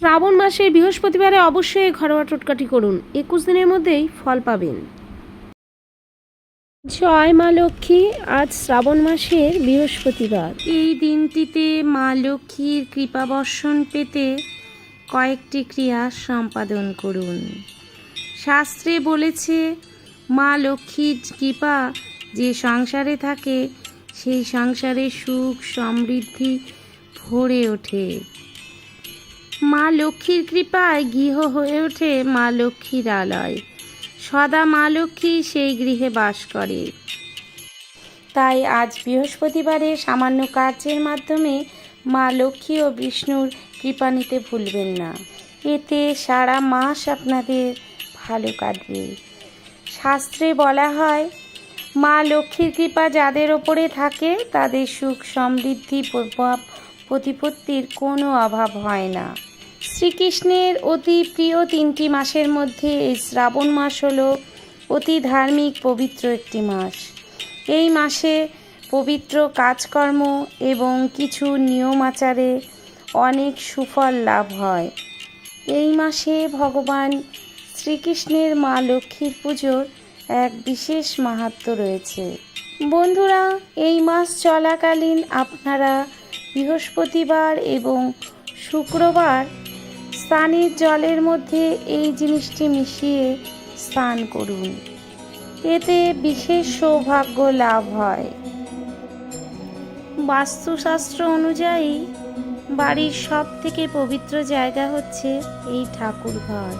শ্রাবণ মাসে বৃহস্পতিবারে অবশ্যই ঘরোয়া টোটকাটি করুন, 21 দিনের মধ্যেই ফল পাবেন। জয় মা লক্ষ্মী। আজ শ্রাবণ মাসের বৃহস্পতিবার। এই দিনটিতে মা লক্ষ্মীর কৃপা বর্ষণ পেতে কয়েকটি ক্রিয়া সম্পাদন করুন। শাস্ত্রে বলেছে, মা লক্ষ্মীর কৃপা যে সংসারে থাকে সেই সংসারে সুখ সমৃদ্ধি ভরে ওঠে। মা লক্ষ্মীর কৃপায় গৃহ হয়ে ওঠে মা লক্ষ্মীর আলয়। সদা মা লক্ষ্মী সেই গৃহে বাস করে। তাই আজ বৃহস্পতিবারে সামান্য কার্যের মাধ্যমে মা লক্ষ্মী ও বিষ্ণুর কৃপা নিতে ভুলবেন না। এতে সারা মাস আপনাদের ভালো কাটবে। শাস্ত্রে বলা হয়, মা লক্ষ্মীর কৃপা যাদের ওপরে থাকে তাদের সুখ সমৃদ্ধি প্রতিপত্তির কোনো অভাব হয় না। শ্রীকৃষ্ণের অতি প্রিয় 3টি মাসের মধ্যে এই শ্রাবণ মাস হলো অতি ধার্মিক পবিত্র একটি মাস। এই মাসে পবিত্র কাজকর্ম এবং কিছু নিয়ম আচারে অনেক সুফল লাভ হয়। এই মাসে ভগবান শ্রীকৃষ্ণের মা লক্ষ্মীর পুজোর এক বিশেষ মাহাত্ম্য রয়েছে। বন্ধুরা, এই মাস চলাকালীন আপনারা বৃহস্পতিবার এবং শুক্রবার স্নানের জলের মধ্যে এই জিনিসটি মিশিয়ে স্নান করুন। এতে বিশেষ সৌভাগ্য লাভ হয়। বাস্তুশাস্ত্র অনুযায়ী বাড়ির সবথেকে পবিত্র জায়গা হচ্ছে এই ঠাকুরঘর।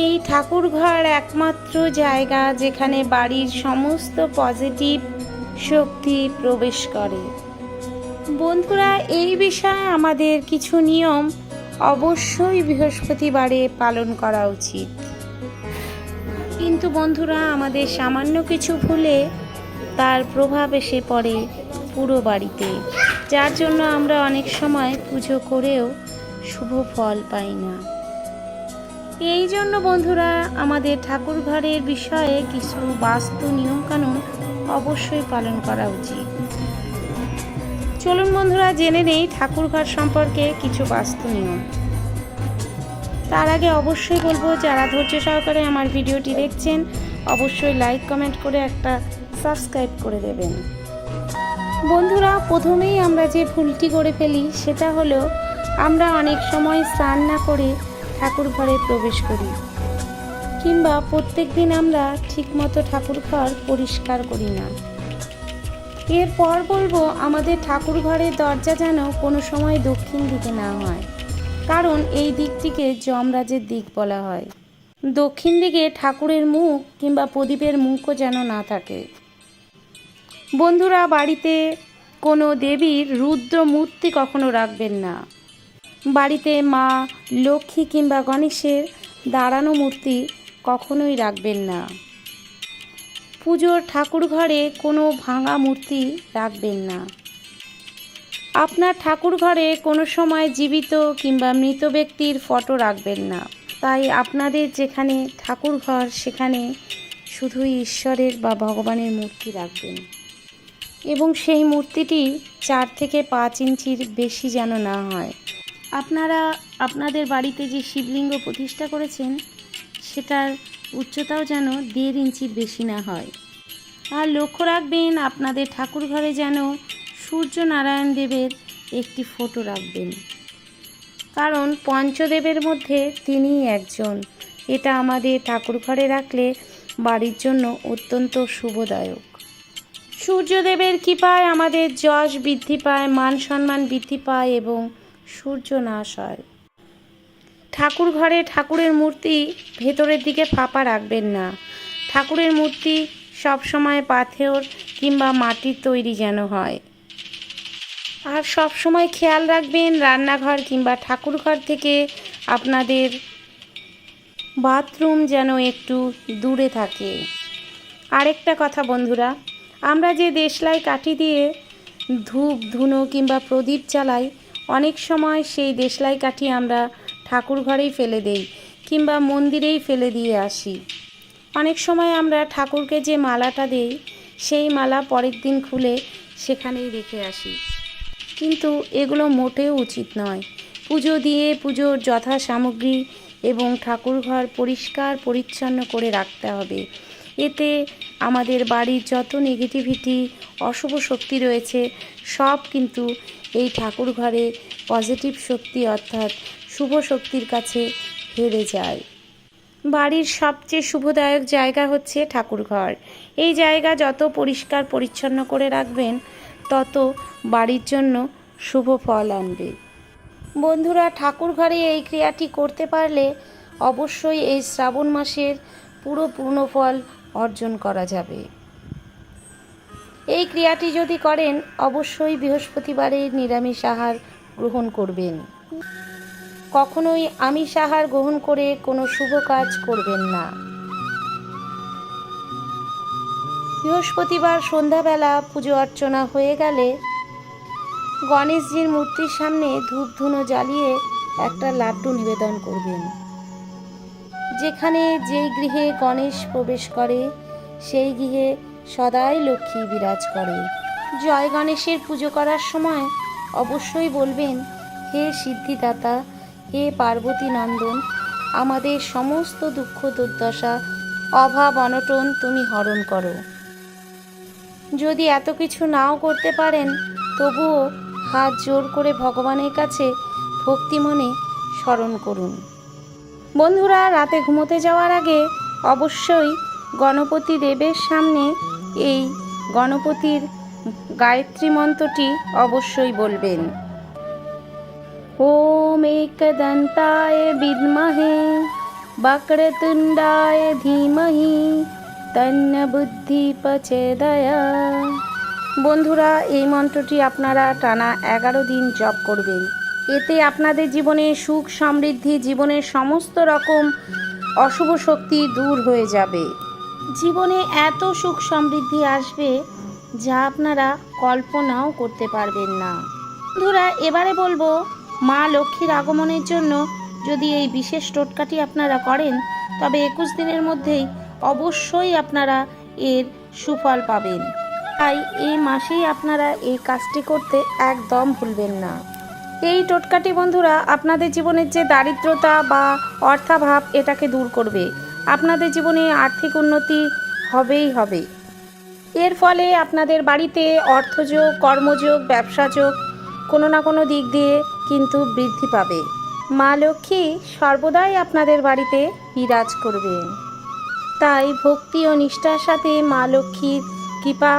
এই ঠাকুরঘর একমাত্র জায়গা যেখানে বাড়ির সমস্ত পজিটিভ শক্তি প্রবেশ করে। বন্ধুরা, এই বিষয়ে আমাদের কিছু নিয়ম অবশ্যই বৃহস্পতিবারে পালন করা উচিত। কিন্তু বন্ধুরা, আমাদের সামান্য কিছু ভুলে তার প্রভাব এসে পড়ে পুরো বাড়িতে, যার জন্য আমরা অনেক সময় পুজো করেও শুভ ফল পাই না। এই জন্য বন্ধুরা, আমাদের ঠাকুর ঘরের বিষয়ে কিছু বাস্তু নিয়মকানুন অবশ্যই পালন করা উচিত। চলুন বন্ধুরা, জেনে নেই ঠাকুরঘর সম্পর্কে কিছু বাস্তু নিয়ম। তার আগে অবশ্যই বলবো, যারা ধৈর্য সহকারে আমার ভিডিওটি দেখছেন অবশ্যই লাইক কমেন্ট করে একটা সাবস্ক্রাইব করে দেবেন। বন্ধুরা, প্রথমেই আমরা যে ভুলটি করে ফেলি সেটা হলো, আমরা অনেক সময় স্নান না করে ঠাকুর ঘরে প্রবেশ করি, কিংবা প্রত্যেক দিন আমরা ঠিকমতো ঠাকুর ঘর পরিষ্কার করি না। এরপর বলবো, আমাদের ঠাকুর ঘরের দরজা যেন কোনো সময় দক্ষিণ দিকে না হয়, কারণ এই দিকটিকে যমরাজের দিক বলা হয়। দক্ষিণ দিকে ঠাকুরের মুখ কিংবা প্রদীপের মুখও যেন না থাকে। বন্ধুরা, বাড়িতে কোনো দেবীর রুদ্র মূর্তি কখনো রাখবেন না। বাড়িতে মা লক্ষ্মী কিংবা গণেশের দাঁড়ানো মূর্তি কখনোই রাখবেন না। পুজোর ঠাকুর ঘরে কোনো ভাঙা মূর্তি রাখবেন না। আপনার ঠাকুর ঘরে কোনো সময় জীবিত কিংবা মৃত ব্যক্তির ফটো রাখবেন না। তাই আপনাদের যেখানে ঠাকুর ঘর সেখানে শুধুই ঈশ্বরের বা ভগবানের মূর্তি রাখবেন, এবং সেই মূর্তিটি 4 থেকে 5 ইঞ্চির বেশি যেন না হয়। আপনারা আপনাদের বাড়িতে যে শিবলিঙ্গ প্রতিষ্ঠা করেছেন সেটার উচ্চতাও যেন 1.5 ইঞ্চির বেশি না হয়। আর লক্ষ্য রাখবেন, আপনাদের ঠাকুর ঘরে যেন সূর্যনারায়ণ দেবের একটি ফটো রাখবেন, কারণ পঞ্চদেবের মধ্যে তিনিই একজন। এটা আমাদের ঠাকুর ঘরে রাখলে বাড়ির জন্য অত্যন্ত শুভদায়ক। সূর্যদেবের কৃপায় আমাদের যশ বৃদ্ধি পায়, মান সম্মান বৃদ্ধি পায় এবং সূর্য নাশ হয়। ঠাকুর ঘরে ঠাকুরের মূর্তি ভেতরের দিকে ফাঁপা রাখবেন না। ঠাকুরের মূর্তি সবসময় পাথর কিংবা মাটির তৈরি যেন হয়। আর সব সময় খেয়াল রাখবেন, রান্নাঘর কিংবা ঠাকুরঘর থেকে আপনাদের বাথরুম যেন একটু দূরে থাকে। আরেকটা কথা বন্ধুরা, আমরা যে দেশলাই কাঠি দিয়ে ধূপ ধুনো কিংবা প্রদীপ জ্বালাই, অনেক সময় সেই দেশলাই কাঠি আমরা ঠাকুর ঘরেই ফেলে দেই কিংবা মন্দিরেই ফেলে দিয়ে আসি। অনেক সময় আমরা ঠাকুরকে যে মালাটা দেই সেই মালা পরের দিন খুলে সেখানেই রেখে আসি, কিন্তু এগুলো মোটেও উচিত নয়। পুজো দিয়ে পুজোর যথা সামগ্রী এবং ঠাকুরঘর পরিষ্কার পরিচ্ছন্ন করে রাখতে হবে। এতে আমাদের বাড়ির যত নেগেটিভিটি, অশুভ শক্তি রয়েছে সব কিন্তু এই ঠাকুরঘরে পজিটিভ শক্তি অর্থাৎ শুভ শক্তির কাছে হেরে যায়। বাড়ির সবচেয়ে শুভদায়ক জায়গা হচ্ছে ঠাকুরঘর। এই জায়গা যত পরিষ্কার পরিচ্ছন্ন করে রাখবেন তত বাড়ির জন্য শুভ ফল আনবে। বন্ধুরা, ঠাকুরঘরে এই ক্রিয়াটি করতে পারলে অবশ্যই এই শ্রাবণ মাসের পুরো পূর্ণ ফল অর্জন করা যাবে। এই ক্রিয়াটি যদি করেন অবশ্যই বৃহস্পতিবারে নিরামিষ আহার গ্রহণ করবেন। কখনোই আমিষ আহার গ্রহণ করে কোনো শুভ কাজ করবেন না। বৃহস্পতিবার সন্ধ্যাবেলা পুজো অর্চনা হয়ে গেলে গণেশজির মূর্তির সামনে ধূপ ধুনো জ্বালিয়ে একটা লাড্ডু নিবেদন করবেন। যেখানে যেই গৃহে গণেশ প্রবেশ করে সেই গৃহে সদাই লক্ষ্মী বিরাজ করে। জয় গণেশের পুজো করার সময় অবশ্যই বলবেন, হে সিদ্ধিদাতা, হে পার্বতী নন্দন, আমাদের সমস্ত দুঃখ দুর্দশা অভাব অনটন তুমি হরণ করো। যদি এত কিছু নাও করতে পারেন তবুও হাত জোর করে ভগবানের কাছে ভক্তি মনে স্মরণ করুন। বন্ধুরা, রাতে ঘুমোতে যাওয়ার আগে অবশ্যই গণপতি দেবের সামনে এই গণপতির গায়ত্রী মন্ত্রটি অবশ্যই বলবেন। ওম एकदन्ताय विद्महे वक्रतुण्डाय धीमहि तन्न बुद्धि प्रचोदयात्। বন্ধুরা, এই মন্ত্রটি আপনারা টানা 11 দিন জপ করবেন। এতে আপনাদের জীবনে সুখ সমৃদ্ধি, জীবনের সমস্ত রকম অশুভ শক্তি দূর হয়ে যাবে। জীবনে এত সুখ সমৃদ্ধি আসবে যা আপনারা কল্পনাও করতে পারবেন না। বন্ধুরা, এবারে বলবো মা লক্ষ্মীর আগমনের জন্য যদি এই বিশেষ টোটকাটি আপনারা করেন তবে 21 দিনের মধ্যেই অবশ্যই আপনারা এর সুফল পাবেন। তাই এই মাসেই আপনারা এই কাজটি করতে একদম ভুলবেন না। এই টোটকাটি বন্ধুরা আপনাদের জীবনের যে দারিদ্রতা বা অর্থাভাব এটাকে দূর করবে। আপনাদের জীবনে আর্থিক উন্নতি হবেই হবে। এর ফলে আপনাদের বাড়িতে অর্থযোগ, কর্মযোগ, ব্যবসাযোগ কোনো না কোনো দিক দিয়ে কিন্তু বৃদ্ধি পাবে। মা লক্ষ্মী সর্বদাই আপনাদের বাড়িতে বিরাজ করবেন। তাই ভক্তি ও নিষ্ঠার সাথে মা লক্ষ্মীর কৃপা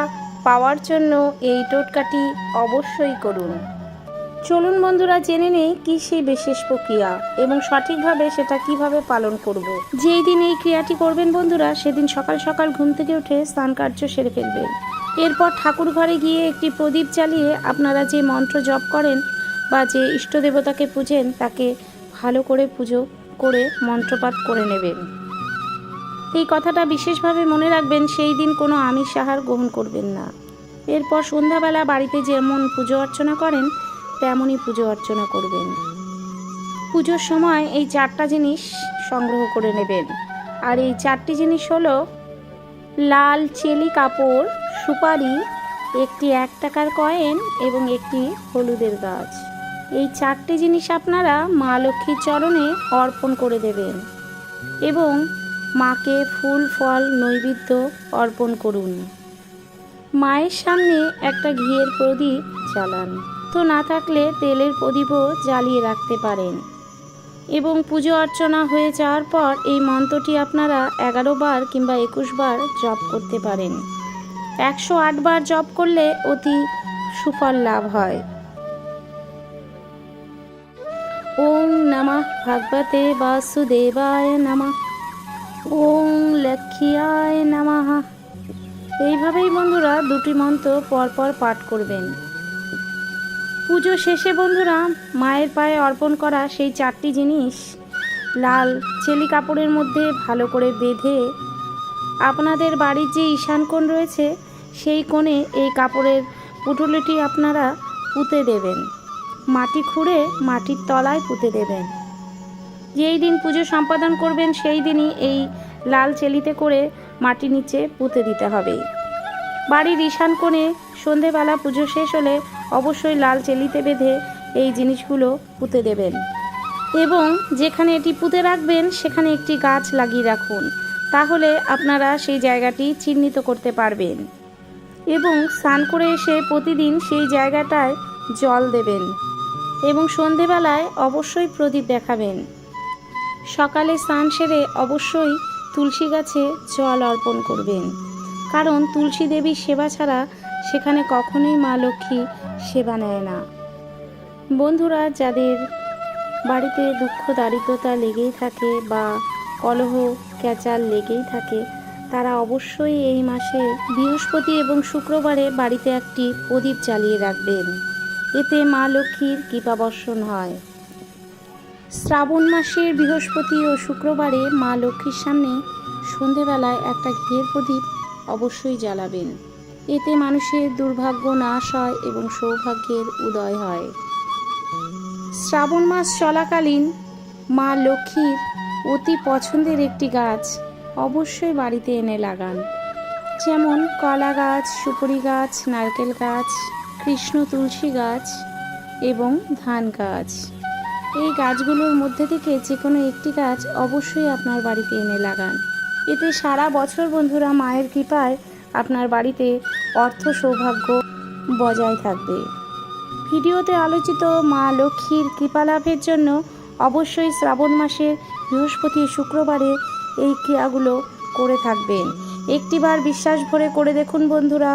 পাওয়ার জন্য এই টোটকাটি অবশ্যই করুন। চলুন বন্ধুরা, জেনে নেই কী সেই বিশেষ প্রক্রিয়া এবং সঠিকভাবে সেটা কিভাবে পালন করব। যেই দিন এই ক্রিয়াটি করবেন বন্ধুরা, সেদিন সকাল সকাল ঘুম থেকে উঠে স্নান কার্য সেরে ফেলবেন। এরপর ঠাকুর ঘরে গিয়ে একটি প্রদীপ জ্বালিয়ে আপনারা যে মন্ত্র জপ করেন বা যে ইষ্ট দেবতাকে পূজেন তাকে ভালো করে পুজো করে মন্ত্রপাঠ করে নেবেন। এই কথাটা বিশেষভাবে মনে রাখবেন, সেই দিন কোনো আমিষ আহার গ্রহণ করবেন না। এরপর সন্ধ্যাবেলা বাড়িতে যেমন পুজো অর্চনা করেন তেমনই পুজো অর্চনা করবেন। পুজোর সময় এই 4টা জিনিস সংগ্রহ করে নেবেন। আর এই 4টি জিনিস হলো লাল চেলি কাপড়, সুপারি, একটি 1 টাকার কয়েন এবং একটি হলুদের গাছ। এই 4টি জিনিস আপনারা মা লক্ষ্মীর চরণে অর্পণ করে দেবেন এবং মাকে ফুল ফল নৈবেদ্য অর্পণ করুন। মায়ের সামনে একটা ঘিয়ের প্রদীপ জ্বালান, তো না থাকলে তেলের প্রদীপও জ্বালিয়ে রাখতে পারেন। এবং পুজো অর্চনা হয়ে যাওয়ার পর এই মন্ত্রটি আপনারা 11 বার কিংবা 21 বার জপ করতে পারেন। 108 বার জপ করলে অতি সুফল লাভ হয়। ওম নমঃ ভগবতে বাসুদেবায় নমঃ, ওম লক্ষ্মীয়ায় নমঃ। এইভাবেই বন্ধুরা 2টি মন্ত্র পরপর পাঠ করবেন। পুজো শেষে বন্ধুরা মায়ের পায়ে অর্পণ করা সেই 4টি জিনিস লাল চেলি কাপড়ের মধ্যে ভালো করে বেঁধে আপনাদের বাড়ির যে ঈশান কোণ রয়েছে সেই কোণে এই কাপড়ের পুঁটুলিটি আপনারা পুঁতে দেবেন। মাটি খুঁড়ে মাটির তলায় পুঁতে দেবেন। যেই দিন পুজো সম্পাদন করবেন সেই দিনই এই লাল চেলিতে করে মাটি নিচে পুঁতে দিতে হবে। বাড়ির ঈশান কোণে সন্ধেবেলা পুজো শেষ হলে অবশ্যই লাল চেলিতে বেঁধে এই জিনিসগুলো পুঁতে দেবেন এবং যেখানে এটি পুঁতে রাখবেন সেখানে একটি গাছ লাগিয়ে রাখুন। তাহলে আপনারা সেই জায়গাটি চিহ্নিত করতে পারবেন এবং স্নান করে এসে প্রতিদিন সেই জায়গাটায় জল দেবেন এবং সন্ধেবেলায় অবশ্যই প্রদীপ দেখাবেন। সকালে স্নান সেরে অবশ্যই তুলসী গাছে জল অর্পণ করবেন, কারণ তুলসী দেবীর সেবা ছাড়া সেখানে কখনোই মা লক্ষ্মী সেবা নেয় না। বন্ধুরা, যাদের বাড়িতে দুঃখ দারিদ্রতা লেগেই থাকে বা কলহ ক্যাচাল লেগেই থাকে, তারা অবশ্যই এই মাসে বৃহস্পতি এবং শুক্রবারে বাড়িতে একটি প্রদীপ জ্বালিয়ে রাখবেন। এতে মা লক্ষ্মীর কৃপা বর্ষণ হয়। শ্রাবণ মাসের বৃহস্পতি ও শুক্রবারে মা লক্ষ্মীর সামনে সন্ধেবেলায় একটা ঘিয়ের প্রদীপ অবশ্যই জ্বালাবেন। এতে মানুষের দুর্ভাগ্য নাশ হয় এবং সৌভাগ্যের উদয় হয়। শ্রাবণ মাস চলাকালীন মা লক্ষ্মীর অতি পছন্দের একটি গাছ অবশ্যই বাড়িতে এনে লাগান, যেমন কলা গাছ, সুপারি গাছ, নারকেল গাছ, কৃষ্ণ তুলসী গাছ এবং ধান গাছ। এই গাছগুলোর মধ্যে থেকে যে কোনো একটি গাছ অবশ্যই আপনার বাড়িতে এনে লাগান। এতে সারা বছর বন্ধুরা মায়ের কৃপায় আপনার বাড়িতে অর্থ সৌভাগ্য বজায় থাকবে। ভিডিওতে আলোচিত মা লক্ষ্মীর কৃপা লাভের জন্য অবশ্যই শ্রাবণ মাসের বৃহস্পতি শুক্রবারে এই ক্রিয়াগুলো করে থাকবেন। একটিবার বিশ্বাস ভরে করে দেখুন বন্ধুরা,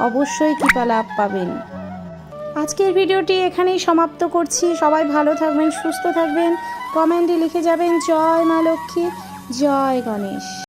অবশ্যই কৃপা লাভ পাবেন। আজকের ভিডিওটি এখানেই সমাপ্ত করছি। সবাই ভালো থাকবেন, সুস্থ থাকবেন। কমেন্টে লিখে যাবেন জয় মা লক্ষ্মী, জয় গণেশ।